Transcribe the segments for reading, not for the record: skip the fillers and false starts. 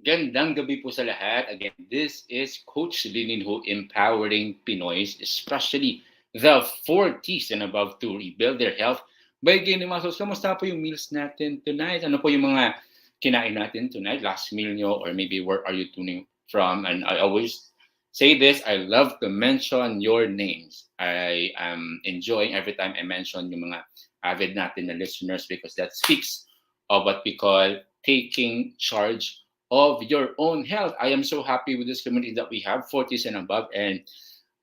Gandang gabi po sa lahat. Again, this is Coach Linin who empowering Pinoys, especially the 40s and above to rebuild their health by gaining muscles. Kamusta po yung meals natin tonight? Ano po yung mga kinain natin tonight? Last meal nyo or maybe where are you tuning from? And I always say this, I love to mention your names. I am enjoying every time I mention yung mga avid natin na listeners because that speaks of what we call taking charge of your own health. I am so happy with this community that we have, 40s and above. And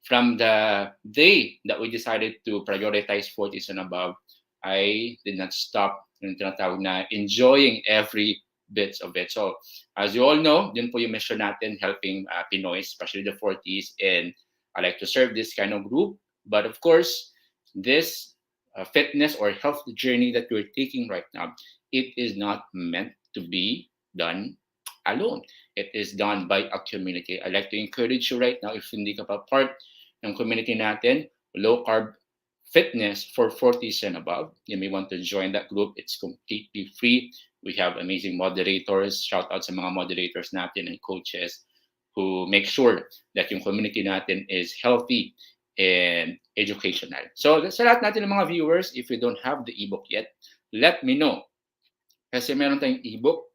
from the day that we decided to prioritize 40s and above, I did not stop yung tinatawag na enjoying every bits of it. So, as you all know, yun po yung mission natin, helping Pinoys, especially the 40s. And I like to serve this kind of group. But of course, this fitness or health journey that we're taking right now, it is not meant to be done alone. It is done by a community. I like to encourage you right now, if hindi ka pa part ng community natin, low carb fitness for 40s and above. You may want to join that group. It's completely free. We have amazing moderators. Shout out sa mga moderators natin and coaches who make sure that yung community natin is healthy and educational. So sa lahat natin ng mga viewers, if you don't have the ebook yet, let me know. Kasi meron tayong ebook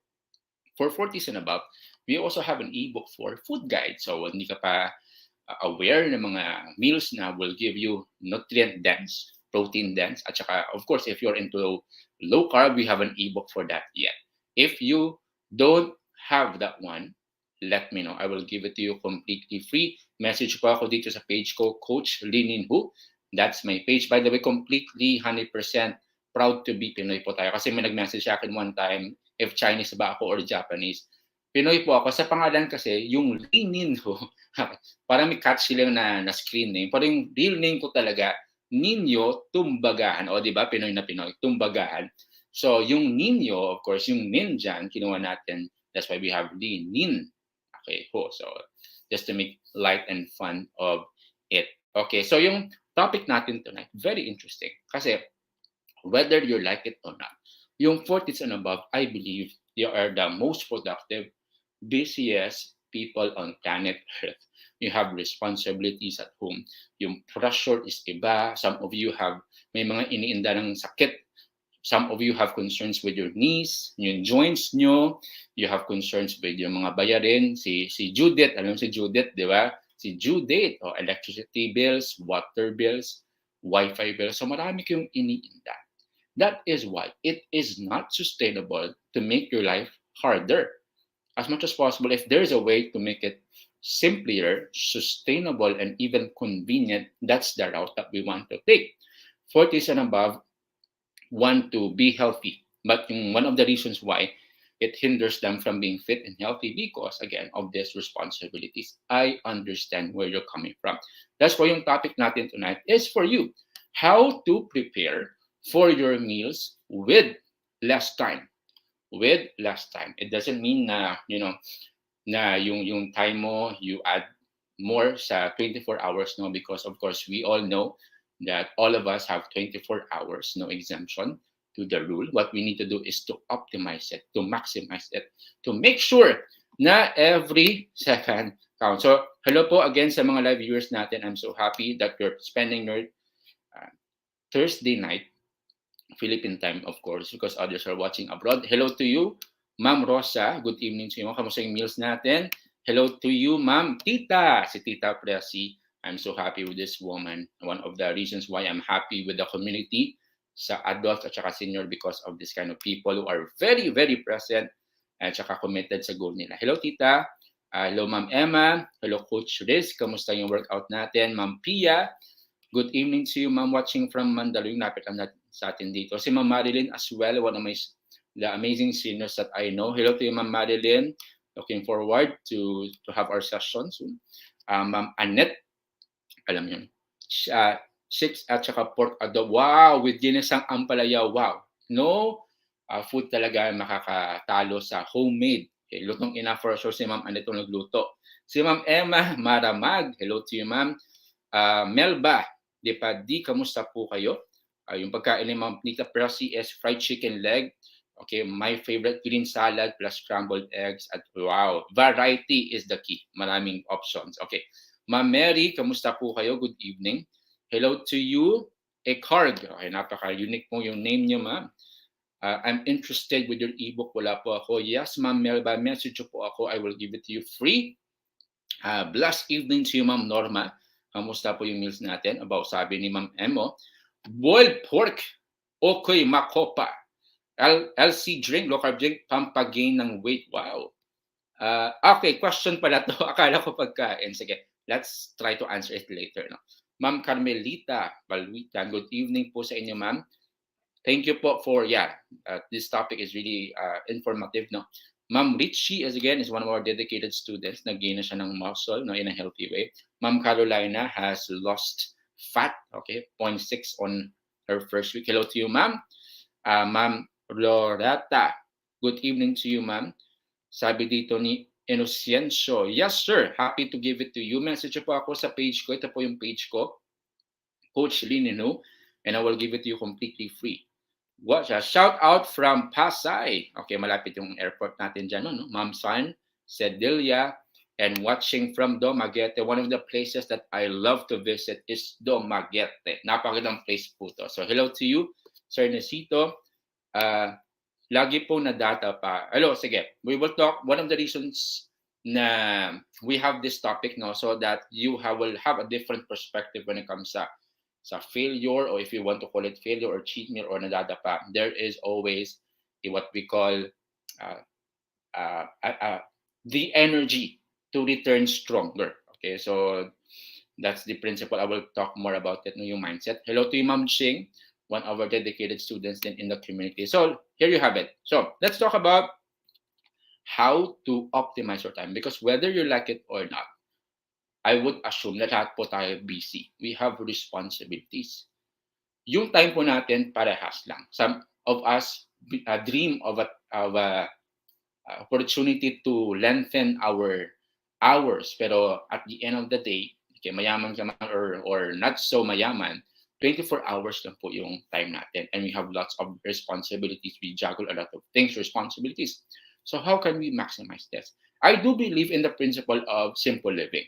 for 40s and above. We also have an ebook for food guide. So hindi ka pa aware ng mga meals na will give you nutrient dense, protein dense, at saka, of course, if you're into low carb, we have an ebook for that yet. If you don't have that one, let me know. I will give it to you completely free. Message po ako dito sa page ko, Coach Linin Hu. That's my page. By the way, completely 100% proud to be Pinoy po tayo. Kasi may nag-message sa akin one time, if Chinese ba ako or Japanese. Pinoy po ako. Sa pangalan kasi, yung Linin Hu, parang may catchy lang na screen name. Pero yung real name ko talaga, Ninyo Tumbagahan. O, di ba? Pinoy na Pinoy. Tumbagahan. So, yung Ninyo, of course, yung Ninjan, kinuha natin. That's why we have Linin. Okay, ho. So, just to make light and fun of it. Okay, so yung topic natin tonight, very interesting. Kasi, whether you like it or not, yung 40s and above, I believe you are the most productive, busiest people on planet Earth. You have responsibilities at home. Yung pressure is iba. Some of you have, may mga iniinda ng sakit. Some of you have concerns with your knees, yung joints nyo. You have concerns with yung mga bayarin. Si Judith, alam mo si Judith, di ba? Si Judith, electricity bills, water bills, Wi-Fi bills. So marami kayong iniinda. That is why it is not sustainable to make your life harder. As much as possible, if there is a way to make it simpler, sustainable, and even convenient, that's the route that we want to take. 40s and above want to be healthy. But one of the reasons why it hinders them from being fit and healthy because, again, of these responsibilities. I understand where you're coming from. That's why yung topic natin tonight is for you. How to prepare for your meals with less time. With less time. It doesn't mean na, na yung time mo, you add more sa 24 hours, no? Because, of course, we all know that all of us have 24 hours, no exemption to the rule. What we need to do is to optimize it, to maximize it, to make sure na every second counts. So, hello po again sa mga live viewers natin. I'm so happy that you're spending your Thursday night, Philippine time, of course, because others are watching abroad. Hello to you, Ma'am Rosa. Good evening to you. Kamusta yung meals natin? Hello to you, Ma'am Tita. Si Tita Presi. I'm so happy with this woman. One of the reasons why I'm happy with the community sa adults at saka senior because of this kind of people who are very, very present at saka committed sa goal nila. Hello, Tita. Hello, Ma'am Emma. Hello, Coach Riz. Kamusta yung workout natin? Ma'am Pia. Good evening to you, Ma'am, watching from Mandaluyong. Napit lang natin sa atin dito. Si Ma'am Marilyn as well, one of the amazing seniors that I know. Hello to you, Ma'am Marilyn. Looking forward to have our session soon. Ma'am Annette, alam yun. Chips at saka pork adobo. Wow, with ginisang ampalaya. Wow. No food talaga makakatalo sa homemade. Okay, lutong ina for sure si Ma'am Annette yung nagluto. Si Ma'am Emma Maramag. Hello to you, Ma'am. Melba, di, kamusta po kayo? Yung pagkain ni Ma'am Nita Prasi is fried chicken leg Okay, my favorite green salad plus scrambled eggs at wow, variety is the key. Maraming options. Okay. Ma'am Mary, kamusta po kayo? Good evening. Hello to you. A card. Okay, napaka-unique po yung name niyo, ma'am. I'm interested with your ebook. Wala po ako. Yes, Ma'am Mel, by message po ako. I will give it to you free. Blessed evening to you, Ma'am Norma. Kamusta po yung meals natin? About sabi ni Ma'am Emo. Boiled pork. Okay, makopa. LC drink, low carb drink, pampagain ng weight. Wow. Okay, question pala to. Akala ko pagkain. Sige, let's try to answer it later. No? Ma'am Carmelita Balwitan, good evening po sa inyo, ma'am. Thank you po for, this topic is really informative. No? Ma'am Richie, as again, is one of our dedicated students. Nag-gain na siya ng muscle, no, in a healthy way. Ma'am Carolina has lost fat, okay, 0.6 on her first week. Hello to you, ma'am. Ma'am Loretta, good evening to you, ma'am. Sabi dito ni Inociencio, yes, sir. Happy to give it to you. Message po ako sa page ko. Ito po yung page ko, Coach Linino, and I will give it to you completely free. What a shout out from Pasay. Okay, malapit yung airport natin dyan, no? Ma'am San, Cedilia, and watching from Dumaguete. One of the places that I love to visit is Dumaguete. Napakagandang place po to. So hello to you, Sir Nesito. Lagi po na data pa. Hello, sige. We will talk. One of the reasons na we have this topic, no, so that you will have a different perspective when it comes sa failure, or if you want to call it failure or cheat meal or nadadapa, there is always what we call uh, uh, uh, the energy to return stronger. Okay, so that's the principle. I will talk more about it, no, yung mindset. Hello to you, Ma'am Ching, one of our dedicated students in the community. So here you have it. So let's talk about how to optimize your time, because whether you like it or not, I would assume na lahat po tayo busy. We have responsibilities. Yung time po natin parehas lang. Some of us dream of a opportunity to lengthen our hours, pero at the end of the day, okay, mayaman ka man or not so mayaman, 24 hours lang po yung time natin, and we have lots of responsibilities. We juggle a lot of things, responsibilities. So how can we maximize this? I do believe in the principle of simple living.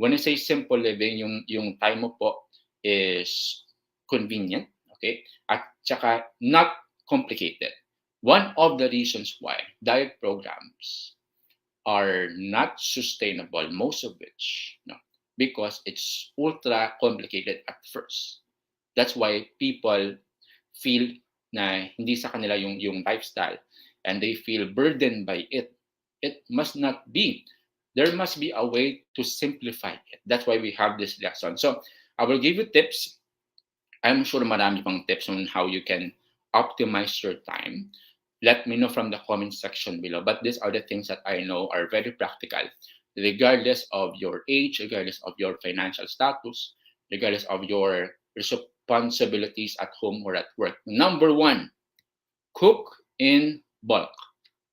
When I say simple living, yung time mo po is convenient, okay? At saka not complicated. One of the reasons why diet programs are not sustainable, most of which, no, because it's ultra complicated at first. That's why people feel na hindi sa kanila yung lifestyle, and they feel burdened by it. It must not be. There must be a way to simplify it. That's why we have this lesson. So I will give you tips. I'm sure marami pang tips on how you can optimize your time. Let me know from the comment section below. But these are the things that I know are very practical, regardless of your age, regardless of your financial status, regardless of your responsibilities at home or at work. Number one, cook in bulk.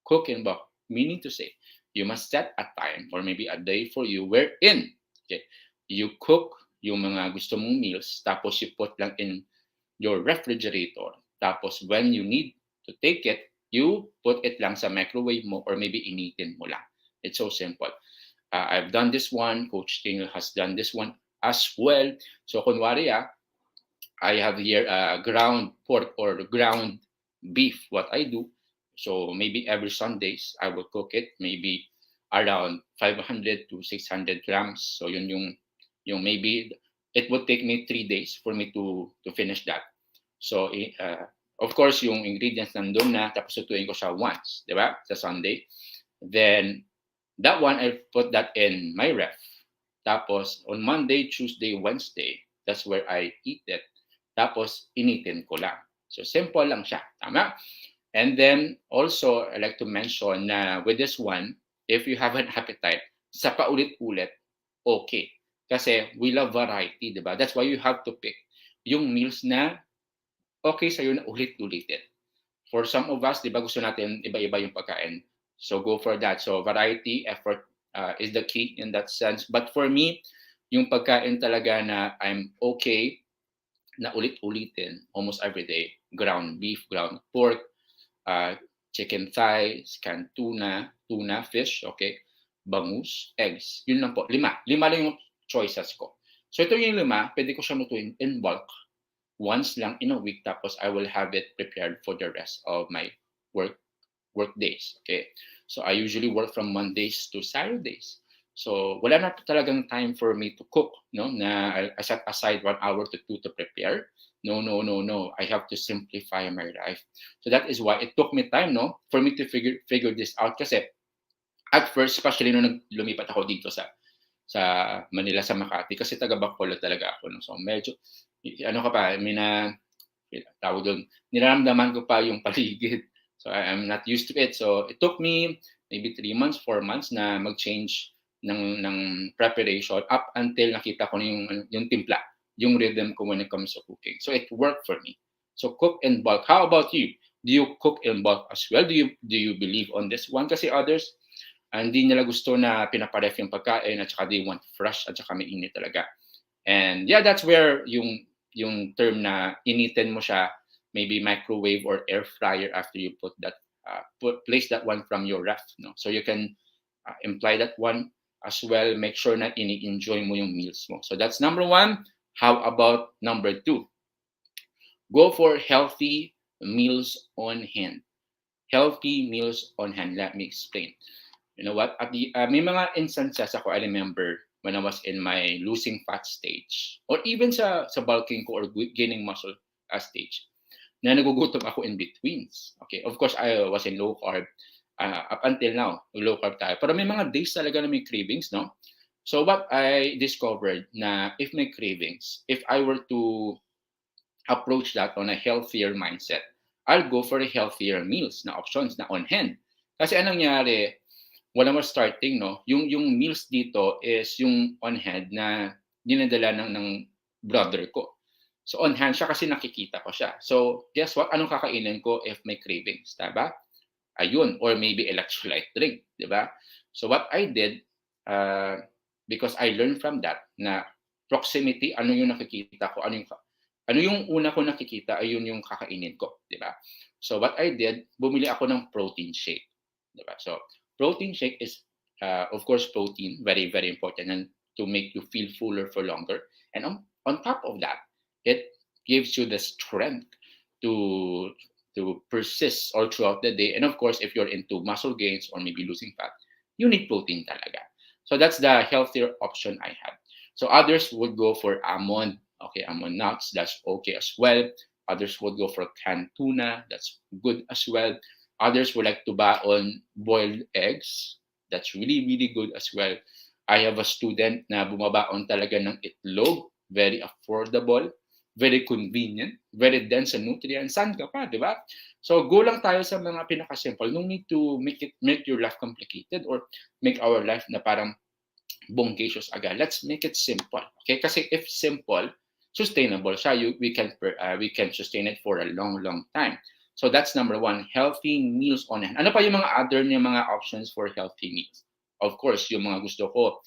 Cook in bulk, meaning to say, you must set a time or maybe a day for you wherein, okay, you cook yung mga gusto mong meals, tapos you put lang in your refrigerator. Tapos when you need to take it, you put it lang sa microwave mo or maybe initin mo lang. It's so simple. I've done this one. Coach King has done this one as well. So kunwari, I have here ground pork or ground beef. What I do, so maybe every Sundays I will cook it, maybe around 500 to 600 grams. So yun yung maybe it would take me 3 days for me to finish that. So of course yung ingredients nandun na, tapos sutuin ko siya once, di ba? Sa Sunday. Then that one I put that in my ref. Tapos on Monday, Tuesday, Wednesday, that's where I eat it. Tapos initin ko lang. So simple lang siya, tama? And then also I like to mention na with this one, if you have an appetite, sa paulit-ulit, okay. Kasi we love variety, di ba? That's why you have to pick yung meals na okay sa'yo na ulit-ulitin. For some of us, di ba, gusto natin iba-iba yung pagkain. So go for that. So variety, effort is the key in that sense. But for me, yung pagkain talaga na I'm okay na ulit-ulitin almost every day, ground beef, ground pork, chicken thighs, canned tuna fish, okay, bangus, eggs. Yun lang po, 5. 5 lang yung choices ko. So ito yung 5, pwede ko siya lutuin in bulk once lang in a week, tapos I will have it prepared for the rest of my work work days. Okay. So I usually work from Mondays to Saturdays. So wala na talagang time for me to cook, no? Na I set aside 1 hour to 2 to prepare. No, no, no, no. I have to simplify my life. So that is why it took me time, no, for me to figure this out. Kasi at first, especially nung lumipat ako dito sa Manila, sa Makati, kasi taga Bacolod talaga ako, no? So medyo ano ka pa, tawag doon, niraramdaman ko pa yung paligid. So I'm not used to it. So it took me maybe 3 months, 4 months na mag-change ng preparation up until nakita ko na yung timpla, yung rhythm ko when it comes to cooking. So it worked for me. So cook in bulk. How about you? Do you cook in bulk as well? Do you believe on this one? Kasi others, hindi nila gusto na pinaparef yung pagkain, at saka they want fresh, at saka mainit talaga. And yeah, that's where yung term na initin mo siya, maybe microwave or air fryer after you put that place that one from your ref, no? So you can imply that one as well. Make sure na ini-enjoy mo yung meals mo. So that's number 1. How about number 2? Go for healthy meals on hand. Healthy meals on hand. Let me explain. You know what? At the may mga instances ako, I remember when I was in my losing fat stage, or even sa bulking ko or gaining muscle stage, na nagugutom ako in betweens. Okay, of course I was in low carb up until now, low carb tayo. Pero may mga days talaga na may cravings, no? So what I discovered na if may cravings, if I were to approach that on a healthier mindset, I'll go for the healthier meals na options na on hand. Kasi anong nangyari, when I was starting, no, yung meals dito is yung on hand na dinadala ng brother ko. So on hand siya kasi nakikita ko siya. So guess what? Anong kakainin ko if may cravings, diba? Ayun, or maybe electrolyte drink, diba? So what I did, because I learned from that na proximity, ano yung nakikita ko, ano yung una ko nakikita, ayun yung kakainin ko, diba? So what I did, bumili ako ng protein shake, diba? So protein shake is, of course, protein, very, very important, and to make you feel fuller for longer. And on top of that, it gives you the strength to persist all throughout the day. And of course, if you're into muscle gains or maybe losing fat, you need protein talaga. So that's the healthier option I have. So others would go for almond, okay, almond nuts, that's okay as well. Others would go for canned tuna, that's good as well. Others would like to buy on boiled eggs. That's really, really good as well. I have a student na bumabaon talaga ng itlog. Very affordable, very convenient, very dense in nutrients. Saan ka pa, di ba? So go lang tayo sa mga pinaka-simple. No need to make your life complicated or make our life na parang bonggacious agad. Let's make it simple. Okay? Kasi if simple, sustainable siya. We can sustain it for a long, long time. So that's number 1, healthy meals on hand. Ano pa yung mga other niya mga options for healthy meals? Of course, yung mga gusto ko,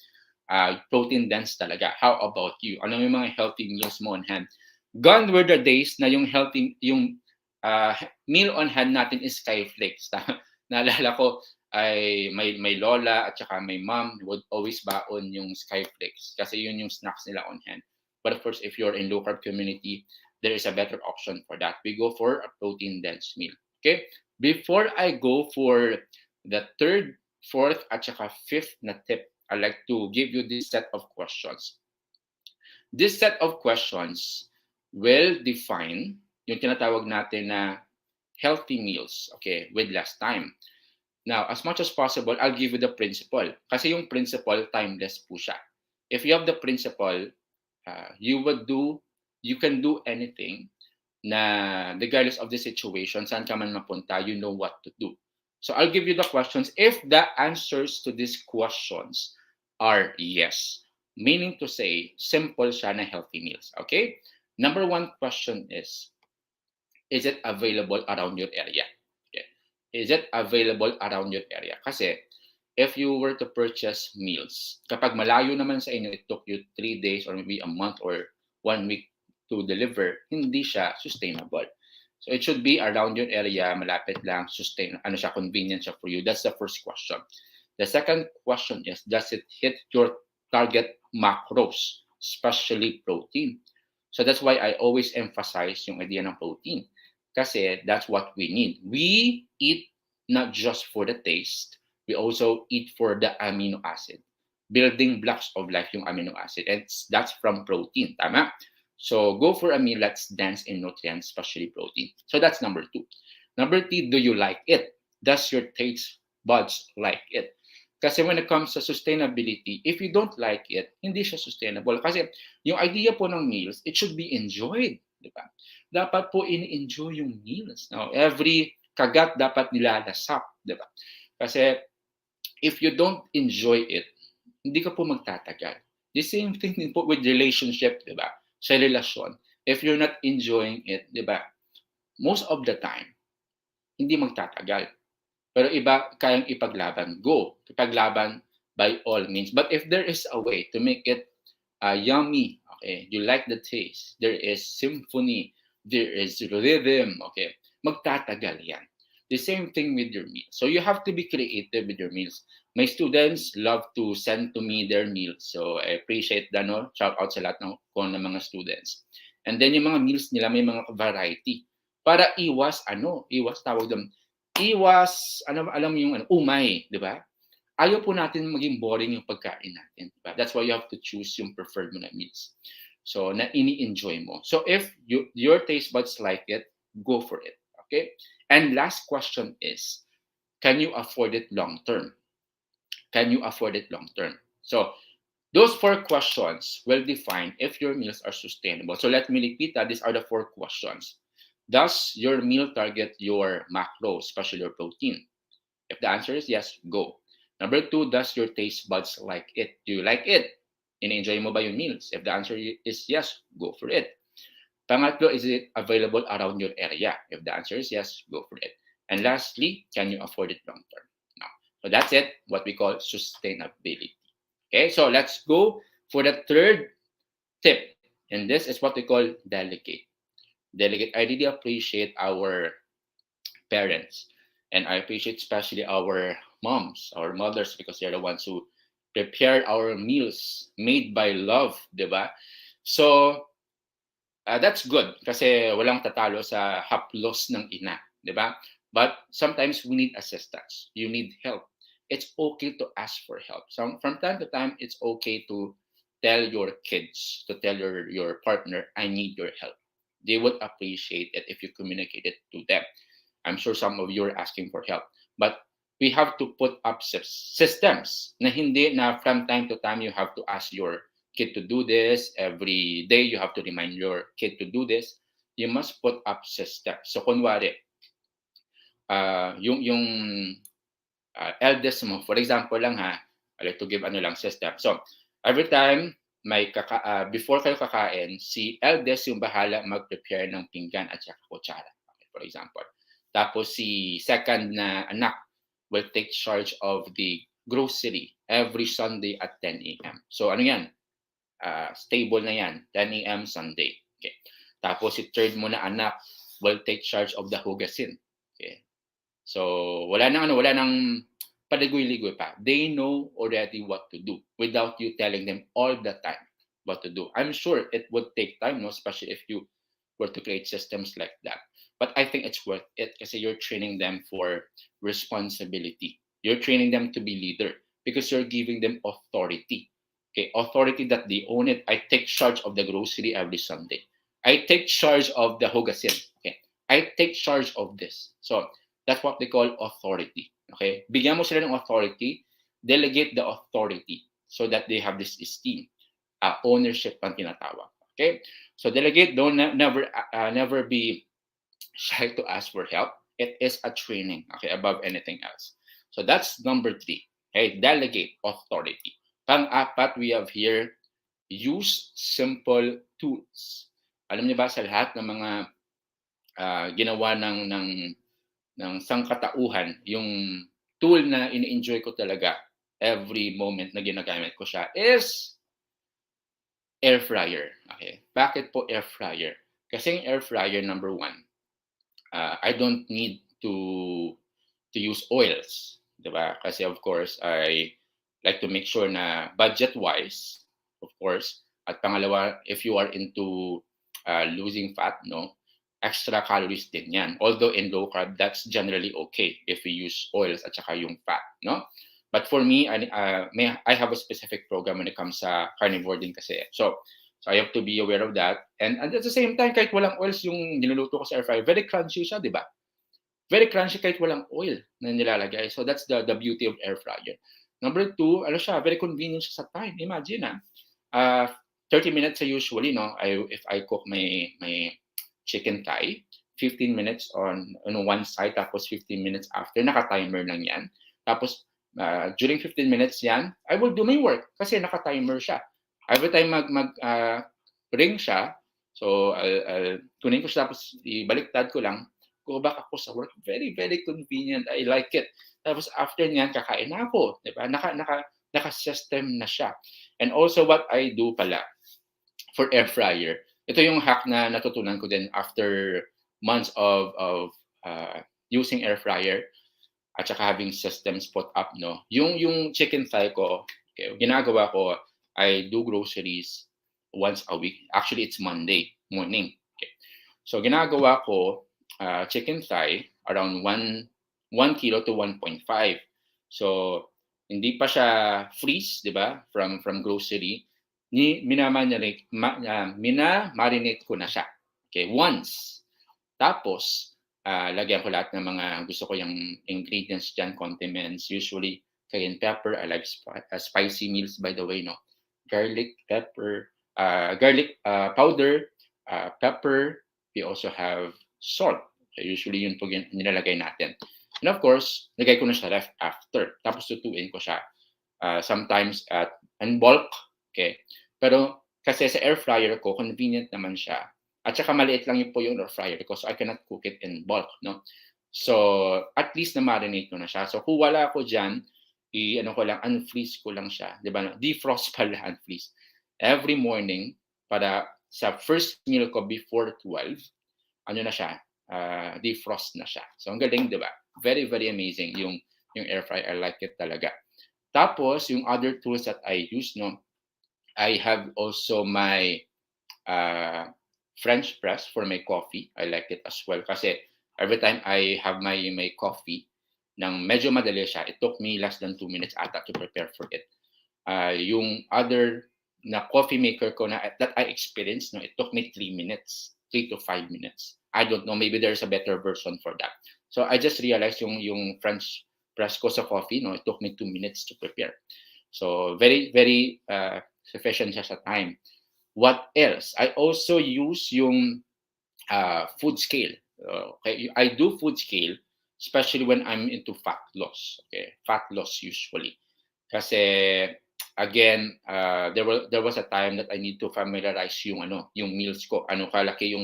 protein dense talaga. How about you? Ano yung mga healthy meals mo on hand? Gone were the days na yung healthy, yung meal on hand natin is skyflakes. Naalala ko, ay may lola at saka may mom would always baon yung skyflakes kasi yun yung snacks nila on hand. But of course, if you're in low carb community, there is a better option for that. We go for a protein dense meal. Okay? Before I go for the 3rd, 4th, at saka 5th na tip, I'd like to give you this set of questions. This set of questions will define yung tinatawag natin na healthy meals, okay, with less time. Now, as much as possible, I'll give you the principle. Kasi yung principle, timeless po siya. If you have the principle, you can do anything na regardless of the situation, saan ka man mapunta, you know what to do. So I'll give you the questions. If the answers to these questions are yes, meaning to say, simple siya na healthy meals. Okay? Number 1 question is it available around your area? Okay. Is it available around your area? Kasi if you were to purchase meals, kapag malayo naman sa inyo, it took you 3 days or maybe a month or 1 week to deliver, hindi siya sustainable. So it should be around your area, malapit lang, sustain, ano siya, convenient siya for you. That's the first question. The second question is, does it hit your target macros, especially protein? So that's why I always emphasize yung idea ng protein. Kasi that's what we need. We eat not just for the taste, we also eat for the amino acid. Building blocks of life yung amino acid. And that's from protein. Tama? So go for a meal that's dense in nutrients, especially protein. So that's number two. Number three, do you like it? Does your taste buds like it? Kasi when it comes to sustainability, if you don't like it, hindi siya sustainable. Kasi yung idea po ng meals, it should be enjoyed. Di ba? Dapat po in-enjoy yung meals. No? Every kagat dapat nilalasap. Di ba? Kasi if you don't enjoy it, hindi ka po magtatagal. The same thing din po with relationship, di ba? Sa relasyon. If you're not enjoying it, di ba? Most of the time, hindi magtatagal. Pero iba, kayang ipaglaban. Go. Ipaglaban by all means. But if there is a way to make it yummy, okay, you like the taste, there is symphony, there is rhythm, okay, magtatagal yan. The same thing with your meals. So you have to be creative with your meals. My students love to send to me their meals. So I appreciate that, no? Shout out sa lahat ng mga students. And then yung mga meals nila, may mga variety. Para iwas tawag doon, alam mo yung umay, di ba? Ayaw po natin maging boring yung pagkain natin. Diba? That's why you have to choose yung preferred mo na meals. So, na ini-enjoy mo. So, if your taste buds like it, go for it. Okay? And last question is, can you afford it long term? Can you afford it long term? So, those four questions will define if your meals are sustainable. So, let me repeat that. These are the four questions. Does your meal target your macros, especially your protein? If the answer is yes, go. Number two, does your taste buds like it? Do you like it? In-enjoy mo ba yung meals? If the answer is yes, go for it. Pangatlo, is it available around your area? If the answer is yes, go for it. And lastly, can you afford it long term? No. So that's it, what we call sustainability. Okay, so let's go for the third tip. And this is what we call delegate. Delegate. I really appreciate our parents. And I appreciate especially our moms, our mothers, because they're the ones who prepare our meals made by love, di ba? So, that's good kasi walang tatalo sa haplos ng ina, di ba? But sometimes we need assistance. You need help. It's okay to ask for help. From time to time, it's okay to tell your kids, to tell your partner, I need your help. They would appreciate it if you communicate it to them. I'm sure some of you are asking for help. But we have to put up systems na hindi na from time to time you have to ask your kid to do this. Every day you have to remind your kid to do this. You must put up systems. So kunwari, yung eldest mo, for example lang ha, I like to give system. So every time before kayo kakain, si eldest yung bahala mag-prepare ng pinggan at saka kutsara. Okay, for example. Tapos si second na anak will take charge of the grocery every Sunday at 10 a.m. So ano yan? Stable na yan. 10 a.m. Sunday. Okay. Tapos si third mo na anak will take charge of the hugasin. Okay. So wala nang paligoy-ligoy pa. They know already what to do without you telling them all the time what to do. I'm sure it would take time, no? Especially if you were to create systems like that. But I think it's worth it kasi you're training them for responsibility. You're training them to be leader because you're giving them authority. Okay, authority that they own it. I take charge of the grocery every Sunday. I take charge of the hugasin. Okay, I take charge of this. So that's what they call authority. Okay, bigyan mo sila ng authority, delegate the authority so that they have this esteem, ownership ang tinatawag. Okay, so delegate, never be shy to ask for help. It is a training, okay, above anything else. So that's number three. Okay, delegate authority. Pang-apat, we have here, use simple tools. Alam niyo ba sa lahat ng mga ginawa ng sangkatauhan, yung tool na ini-enjoy ko talaga every moment na ginagamit ko siya is air fryer. Okay. Bakit po air fryer? Kasi yung air fryer, number one, I don't need to use oils, 'di ba? Kasi of course, I like to make sure na budget-wise, of course. At pangalawa, if you are into losing fat, no, extra calories din yan. Although in low carb, that's generally okay if we use oils at saka yung fat, no? But for me, I have a specific program when it comes sa carnivore din kasi. So I have to be aware of that. And at the same time, kahit walang oils yung niluluto ko sa air fryer, very crunchy siya, di ba? Very crunchy kahit walang oil na nilalagay. So that's the beauty of air fryer. Number two, ano siya, very convenient siya sa time. Imagine uh, 30 minutes usually, no? If I cook my chicken thigh, 15 minutes on one side, tapos 15 minutes after, naka-timer lang yan. Tapos during 15 minutes yan, I will do my work kasi naka-timer siya. Every time ring siya, so I'll kunin ko siya tapos ibaliktad ko lang, go back ako sa work. Very, very convenient. I like it. Tapos after niyan, kakain na ako. Diba? Naka-system na siya. And also what I do pala for air fryer, ito yung hack na natutunan ko din after months of using air fryer at saka having systems put up, no? Yung chicken thigh ko, okay, ginagawa ko, I do groceries once a week. Actually, it's Monday morning. Okay. So ginagawa ko, chicken thigh around 1 kilo to 1.5. So hindi pa siya freeze, 'di ba? From grocery, minamarinate ko na siya. Okay, once. Tapos lagyan ko lahat ng mga gusto ko yung ingredients diyan, condiments, usually cayenne pepper. I like spicy meals, by the way, no? Garlic pepper, garlic powder, pepper. We also have salt. So usually yun po nilalagay natin. And of course, lagay ko na siya ref after. Tapos tutuin ko siya. Sometimes in bulk. Okay. Pero kasi sa air fryer ko, convenient naman siya. At saka maliit lang po yung air fryer ko, so I cannot cook it in bulk, no? So at least na marinate ko na siya. So kung wala ako dyan, unfreeze ko lang siya. Di ba? Defrost pala, unfreeze. Every morning, para sa first meal ko before 12, na siya, defrost na siya. So ang galing, di ba? Very, very amazing yung air fryer. I like it talaga. Tapos, yung other tools that I use, no, I have also my French press for my coffee. I like it as well kasi every time I have my coffee, nang medyo madali siya, it took me less than 2 minutes ata to prepare for it. Yung other na coffee maker ko that I experienced, no, it took me 3 minutes, 3 to 5 minutes. I don't know, maybe there's a better version for that. So I just realized yung French press ko sa coffee, no, it took me 2 minutes to prepare. So very, very sufficient siya sa time. What else? I also use yung food scale. Okay, I do food scale, especially when I'm into fat loss. Okay, fat loss usually. Kasi again, there was a time that I need to familiarize yung meals ko. Ano kalaki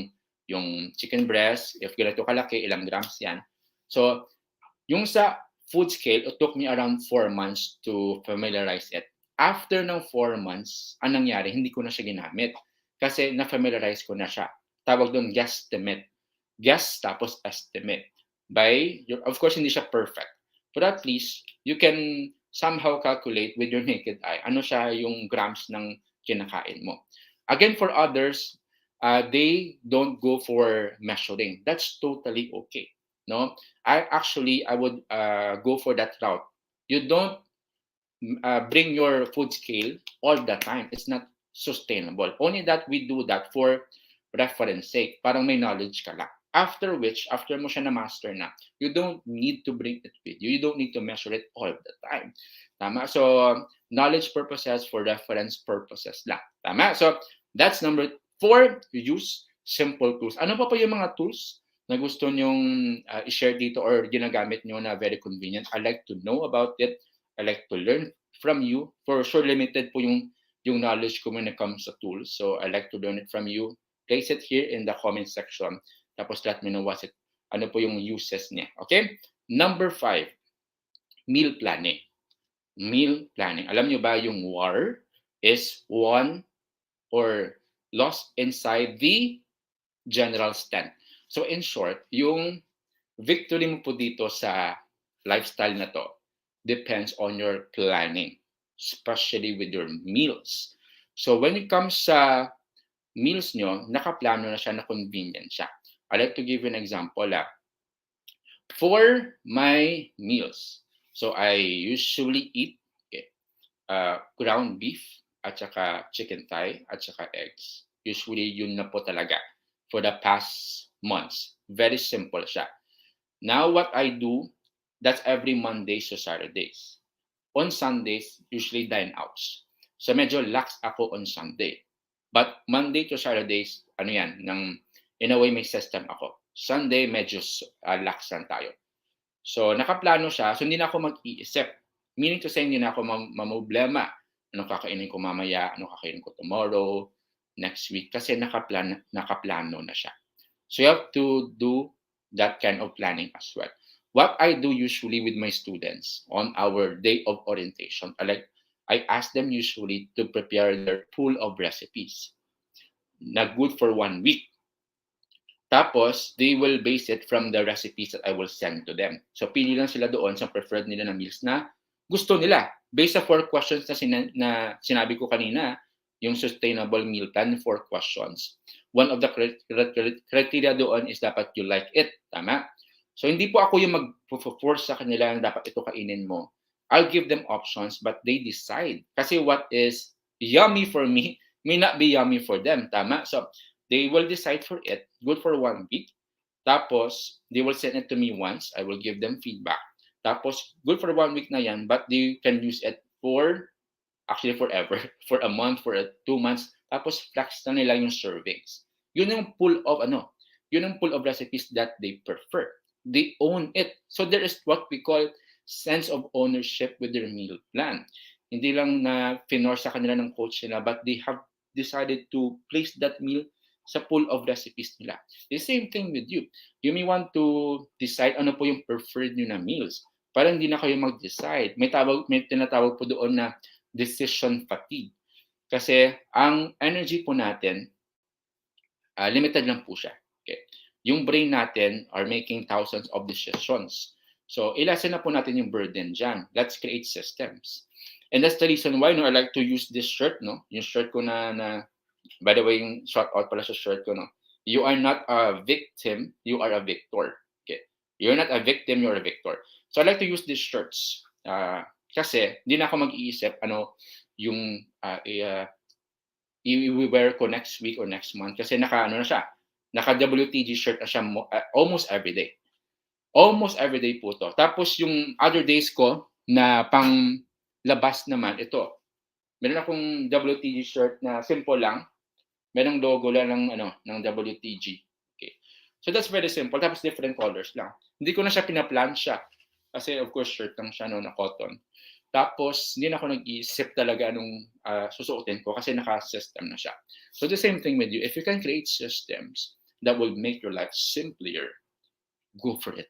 yung chicken breast, if ganito kalaki, ilang grams yan. So yung sa food scale, it took me around 4 months to familiarize it. After ng 4 months, anong nangyari? Hindi ko na siya ginamit. Kasi na-familiarize ko na siya. Tawag doon guesstimate. Guess tapos estimate. Of course, hindi siya perfect. But at least, you can somehow calculate with your naked eye ano siya yung grams ng kinakain mo. Again, for others, they don't go for measuring. That's totally okay. No, I would go for that route. You don't bring your food scale all the time. It's not sustainable. Only that we do that for reference sake. Parang may knowledge ka lang. After mo siya na-master na, you don't need to bring it with you. You don't need to measure it all the time. Tama? So, knowledge purposes for reference purposes lang. Tama? So, that's number 4. Use simple tools. Ano pa yung mga tools na gusto nyong i-share dito or ginagamit nyo na very convenient? I like to know about it. I like to learn from you. For sure, limited po yung knowledge ko when it comes to tools. So, I like to learn it from you. Place it here in the comment section. Tapos let me know ano po yung uses niya. Okay? Number 5, meal planning. Meal planning. Alam nyo ba yung war is won or lost inside the general's tent? So in short, yung victory mo po dito sa lifestyle na to depends on your planning, especially with your meals. So when it comes sa meals nyo, nakaplano na siya, na convenient siya. I like to give you an example. For my meals, so I usually eat, okay, ground beef at saka chicken thigh at saka eggs. Usually yun na po talaga for the past months. Very simple siya. Now what I do, that's every Mondays to Saturdays. On Sundays, usually dine outs. So medyo lax ako on Sunday. But Monday to Saturdays, ano yan, in a way may system ako. Sunday, medyo lax lang tayo. So nakaplano siya, so hindi na ako mag-iisip. Meaning to say, hindi na ako mamproblema. Ano kakainin ko mamaya, ano kakainin ko tomorrow, next week. Kasi nakaplano na siya. So you have to do that kind of planning as well. What I do usually with my students on our day of orientation, I ask them usually to prepare their pool of recipes na good for 1 week. Tapos, they will base it from the recipes that I will send to them. So, pili lang sila doon sa preferred nila na meals na gusto nila. Based sa 4 questions na sinabi ko kanina, yung sustainable meal plan, 4 questions. One of the criteria doon is dapat you like it. Tama? So, hindi po ako yung mag-force sa kanila na dapat ito kainin mo. I'll give them options, but they decide. Kasi what is yummy for me may not be yummy for them. Tama? So, they will decide for it, good for 1 week. Tapos, they will send it to me once. I will give them feedback. Tapos, good for 1 week na yan, but they can use it for, actually forever, for a month, for 2 months. Tapos, flex na nila yung servings. Yun yung yun yung pool of recipes that they prefer. They own it. So, there is what we call sense of ownership with their meal plan. Hindi lang na finor sa kanila ng coach nila, but they have decided to place that meal sa pool of recipes nila. The same thing with you. You may want to decide ano po yung preferred nyo na meals. Para hindi na kayo mag-decide. May tinatawag po doon na decision fatigue. Kasi ang energy po natin, limited lang po siya. Okay. Yung brain natin are making thousands of decisions. So, ilasan na po natin yung burden dyan. Let's create systems. And that's the reason why I like to use this shirt. Yung shirt ko na by the way, yung shout out pala sa shirt ko, you are not a victim, you are a victor. Okay. You're not a victim, you're a victor. So I like to use these shirts. Kasi, hindi na ako mag-iisip yung i-wear ko next week or next month. Kasi naka-WTG shirt na siya almost every day. Almost every day po to. Tapos yung other days ko na pang labas naman, ito. Meron akong WTG shirt na simple lang. Merong logo lang ng WTG. Okay. So that's very simple. Tapos different colors lang. Hindi ko na siya pinaplan siya. Kasi of course shirt lang siya na cotton. Tapos hindi na ako nag-iisip talaga anong susuotin ko kasi naka-system na siya. So the same thing with you. If you can create systems that will make your life simpler, go for it.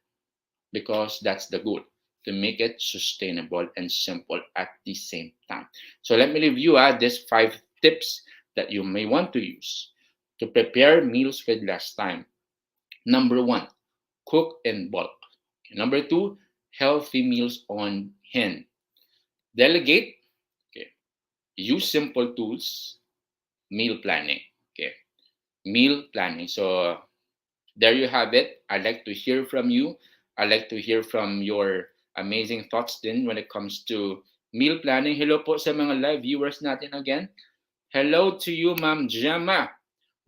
Because that's the goal. To make it sustainable and simple at the same time. So let me leave you these 5 tips that you may want to use to prepare meals with less time. Number 1, cook in bulk. Okay. Number 2, healthy meals on hand. Delegate. Okay. Use simple tools. Meal planning. Okay. Meal planning. So there you have it. I'd like to hear from you. I'd like to hear from your amazing thoughts din when it comes to meal planning. Hello po sa mga live viewers natin again. Hello to you, Ma'am Gemma,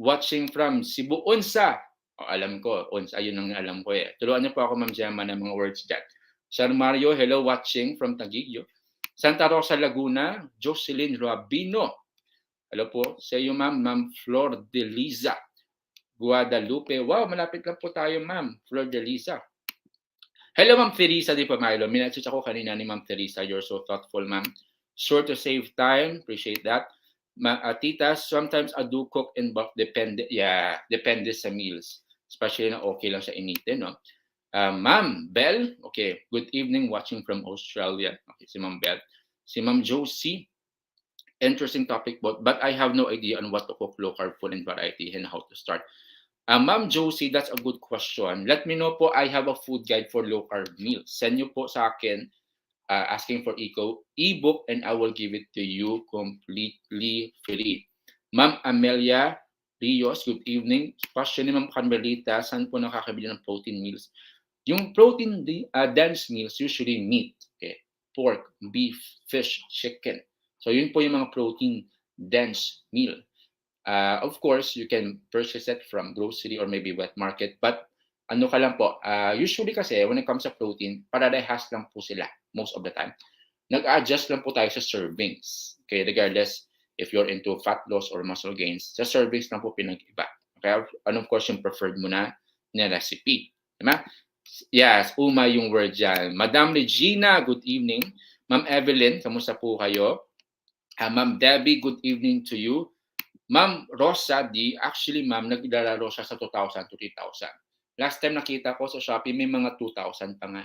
watching from Cebu, Unsa. Alam ko, Unsa, ayun ang alam ko eh. Turuan niyo po ako, Ma'am Gemma, ng mga words dyan. Sir Mario, hello, watching from Taguig. Santa Rosa, Laguna, Jocelyn Rabino. Hello po sa iyo, Ma'am Flor de Liza. Guadalupe, wow, malapit lang po tayo, Ma'am Flor de Liza. Hello, Ma'am Teresa Di Pamilo. Minessage ako kanina ni Ma'am Teresa. You're so thoughtful, Ma'am. Sure to save time. Appreciate that. Tita, sometimes I do cook in bulk. Depende sa meals. Especially na okay lang siya initin, no? Ma'am Bell, okay. Good evening, watching from Australia. Okay, si Ma'am Bell. Si Ma'am Josie, interesting topic, but I have no idea on what to cook, low carb food and variety and how to start. Ma'am Josie, that's a good question. Let me know po, I have a food guide for low carb meals. Send nyo po sa akin asking for ebook and I will give it to you completely free. Ma'am Amelia Rios, good evening. Question ni Ma'am Carmelita, saan po nakakabili ng protein meals? Yung protein dense meals usually meat, okay? Pork, beef, fish, chicken. So yun po yung mga protein dense meal. Of course, you can purchase it from grocery or maybe wet market. But ano ka lang po, usually kasi when it comes to protein, parehas lang po sila most of the time. Nag-adjust lang po tayo sa servings. Okay, regardless if you're into fat loss or muscle gains, sa servings lang po pinag-iba. Okay, and of course, yung preferred mo na recipe. Diba? Yes, uma yung word dyan. Madam Regina, good evening. Ma'am Evelyn, kamusta po kayo? Ma'am Debbie, good evening to you. Ma'am Rosa D, actually ma'am, naglalaro siya sa 2,000 to 3,000. Last time nakita ko sa Shopee, may mga 2,000 pa nga,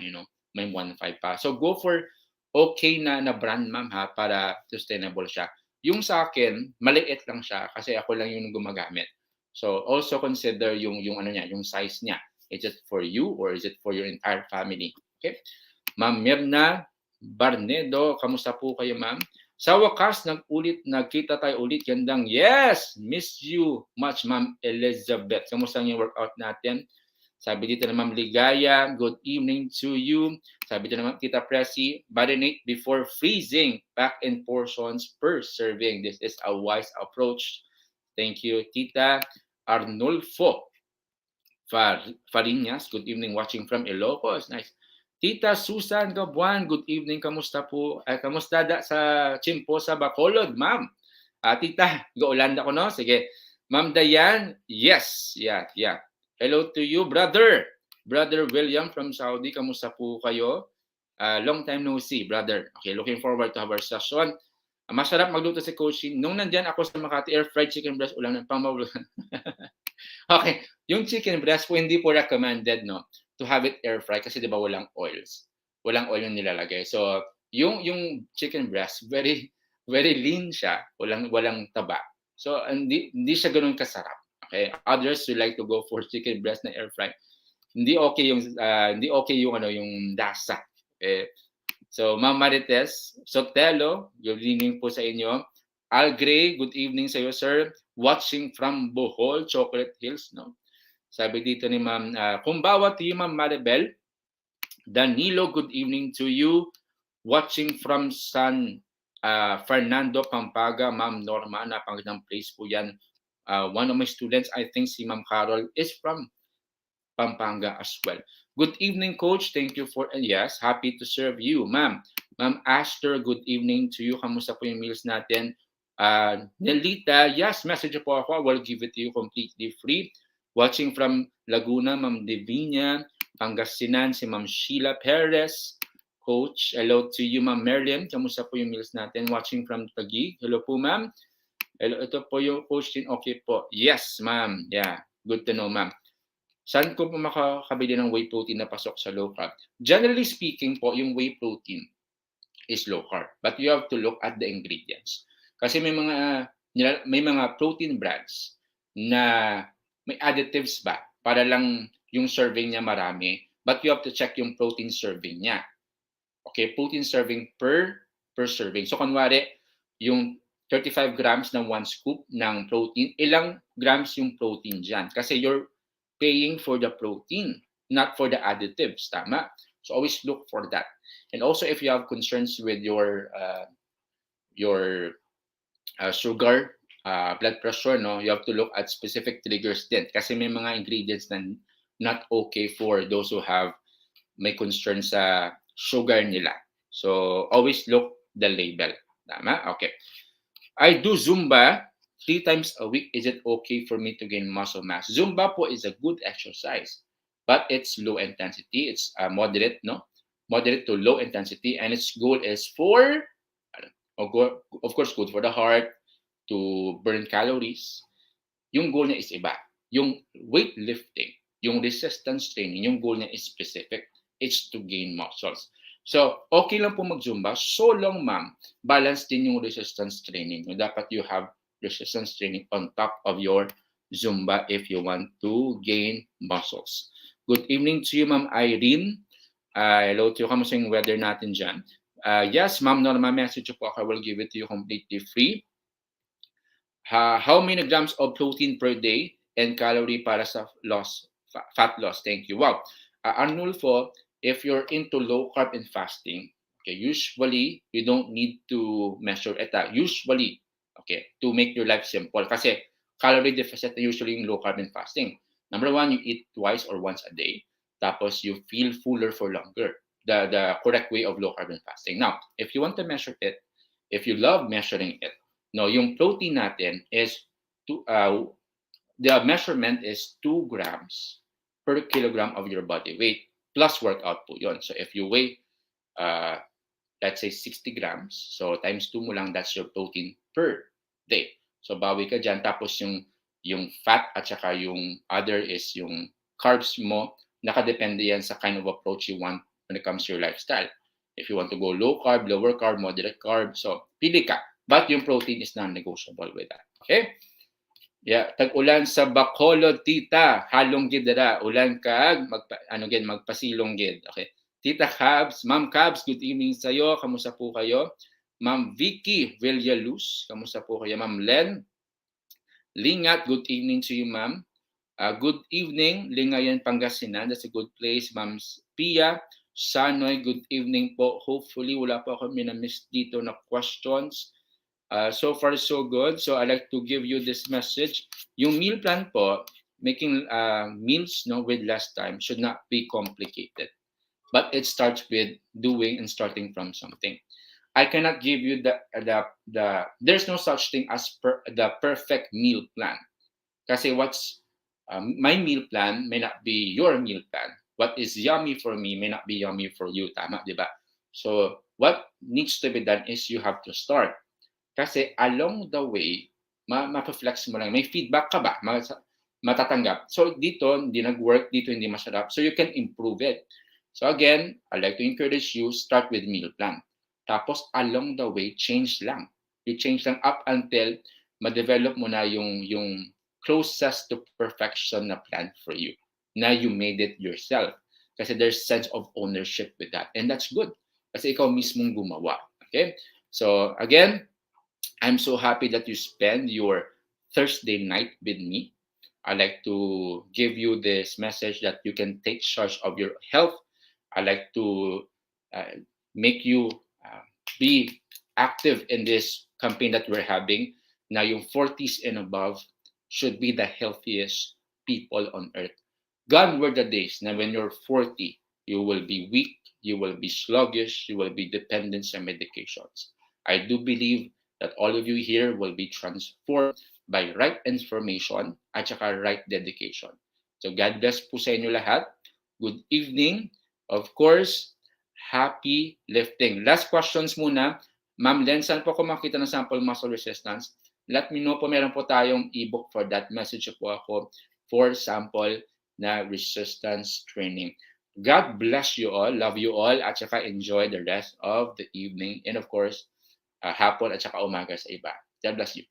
may 1,500 pa. So go for okay na brand ma'am ha, para sustainable siya. Yung sa akin, maliit lang siya kasi ako lang yung gumagamit. So also consider yung ano niya, yung size niya. Is it for you or is it for your entire family? Okay? Ma'am Mirna Barnedo, kamusta po kayo ma'am? Sa wakas, nagkita tayo ulit. Gandang, yes! Miss you much, Ma'am Elizabeth. Kamusta yung workout natin? Sabi dito na Ma'am Ligaya, good evening to you. Sabi dito na Ma'am Tita Presi, marinate before freezing, pack in portions per serving. This is a wise approach. Thank you, Tita Arnulfo Farinas. Good evening, watching from Ilocos. Nice. Tita Susan Gabuan, good evening. Kamusta po? Kamusta sa Chimpo sa Bacolod, ma'am? Tita, Gaolanda ko, no? Sige. Ma'am Dayan, yes. Yeah. Hello to you, brother. Brother William from Saudi, kamusta po kayo? Long time no see, brother. Okay, looking forward to our session. Masarap magluto si Coaching. Nung nandyan ako sa Makati, air fried chicken breast, ulang ng pamawala. Okay, yung chicken breast po hindi po recommended, no, to have it air fry kasi 'di ba walang oils. Walang oil yung nilalagay. So, yung chicken breast very very lean siya, walang taba. So, hindi siya ganoon kasarap. Okay? Others who like to go for chicken breast na air fry. Hindi okay yung yung lasa. Okay? So, Ma'am Marites Sotelo, good evening po sa inyo. Al Gray, good evening sa iyo, sir. Watching from Bohol, Chocolate Hills, no? Sabi dito ni Ma'am, kumbawa to you, Ma'am Maribel. Danilo, good evening to you. Watching from San Fernando, Pampanga, Ma'am Norma, napangandang place po yan. One of my students, I think si Ma'am Carol, is from Pampanga as well. Good evening, Coach. Thank you for, and yes, happy to serve you, Ma'am. Ma'am Astor, good evening to you. Kamusta po yung meals natin? Nelita, yes, message po ako. I will give it to you completely free. Watching from Laguna, Ma'am Divina. Pangasinan, si Ma'am Sheila Perez. Coach, hello to you, Ma'am Merlin. Kamusta po yung meals natin? Watching from Taguig. Hello po, Ma'am. Hello, ito po yung Coach din. Okay po. Yes, Ma'am. Yeah, good to know, Ma'am. Saan ko po makakabili ng whey protein na pasok sa low carb? Generally speaking po, yung whey protein is low carb. But you have to look at the ingredients. Kasi may mga protein brands na may additives ba para lang yung serving niya marami. But you have to check yung protein serving niya. Okay, protein serving per serving. So kunwari, yung 35 grams ng 1 scoop ng protein, ilang grams yung protein dyan? Kasi you're paying for the protein, not for the additives, tama? So always look for that. And also if you have concerns with your sugar, blood pressure, no, you have to look at specific triggers din kasi may mga ingredients na not okay for those who may concern sa sugar nila. So always look the label, tama? Okay. I do Zumba 3 times a week. Is it okay for me to gain muscle mass? Zumba po is a good exercise, but it's low intensity. It's moderate, no? Moderate to low intensity, and its goal is for, of course, good for the heart, to burn calories. Yung goal niya is iba. Yung weightlifting, yung resistance training, yung goal niya is specific. It's to gain muscles. So, okay lang po mag-Zumba, so long, ma'am, balance din yung resistance training. Dapat you have resistance training on top of your Zumba if you want to gain muscles. Good evening to you, Ma'am Irene. Hello to you. Kamusta yung weather natin dyan? Yes, Ma'am Norma, message po ako. I will give it to you completely free. How many grams of protein per day and calorie para sa fat loss? Thank you. Wow. Arnulfo, if you're into low carb and fasting, okay, usually you don't need to measure it. Usually, okay, to make your life simple. Kasi calorie deficit usually in low carb and fasting. Number one, you eat twice or once a day. Tapos you feel fuller for longer. The correct way of low carb and fasting. Now, if you want to measure it, if you love measuring it, no, yung protein natin is the measurement is 2 grams per kilogram of your body weight plus workout po yun. So if you weigh, uh, let's say 60 grams, so times 2 mo lang, that's your protein per day. So bawi ka dyan. Tapos yung fat at saka yung other is yung carbs mo. Nakadepende yan sa kind of approach you want when it comes to your lifestyle. If you want to go low carb, lower carb, moderate carb, so pili ka. But yung protein is non-negotiable with that. Okay? Yeah, tag-ulan sa Bacolod, tita. Halong gid dara. Ulan kag magpasilong gid. Okay. Tita Cabs, Ma'am Cabs, good evening sa iyo. Kamusta po kayo? Ma'am Vicky Villaluz, kamusta po kayo? Ma'am Len Lingat, good evening to you, ma'am. Good evening, Lingayen, Pangasinan. That's a good place. Ma'am Pia Sanoy, good evening po. Hopefully, wala po ako minamiss dito na questions. So far, so good. So I'd like to give you this message. Yung meal plan po, making meals with less time should not be complicated. But it starts with doing and starting from something. I cannot give you the there's no such thing as the perfect meal plan. Kasi what's my meal plan may not be your meal plan. What is yummy for me may not be yummy for you. Tama, di ba? So what needs to be done is you have to start. Kasi along the way, ma-flex mo lang. May feedback ka ba? Matatanggap. So dito, hindi nag-work. Dito, hindi masarap. So you can improve it. So again, I like to encourage you, start with meal plan. Tapos along the way, change lang. You change lang up until ma-develop mo na yung closest to perfection na plan for you. Na you made it yourself. Kasi there's sense of ownership with that. And that's good. Kasi ikaw mismong gumawa. Okay? So again, I'm so happy that you spend your Thursday night with me. I like to give you this message that you can take charge of your health. I like to make you be active in this campaign that we're having. Now, yung 40s and above should be the healthiest people on earth. Gone were the days na when you're 40, you will be weak, you will be sluggish, you will be dependent on medications. I do believe that all of you here will be transformed by right information at saka right dedication. So God bless po sa inyo lahat. Good evening. Of course, happy lifting. Last questions muna. Ma'am Len, saan po ako makita ng sample muscle resistance? Let me know po, meron po tayong ebook for that. Message po ako for sample na resistance training. God bless you all. Love you all. At saka enjoy the rest of the evening. And of course, hapon at saka umaga sa iba. God bless you.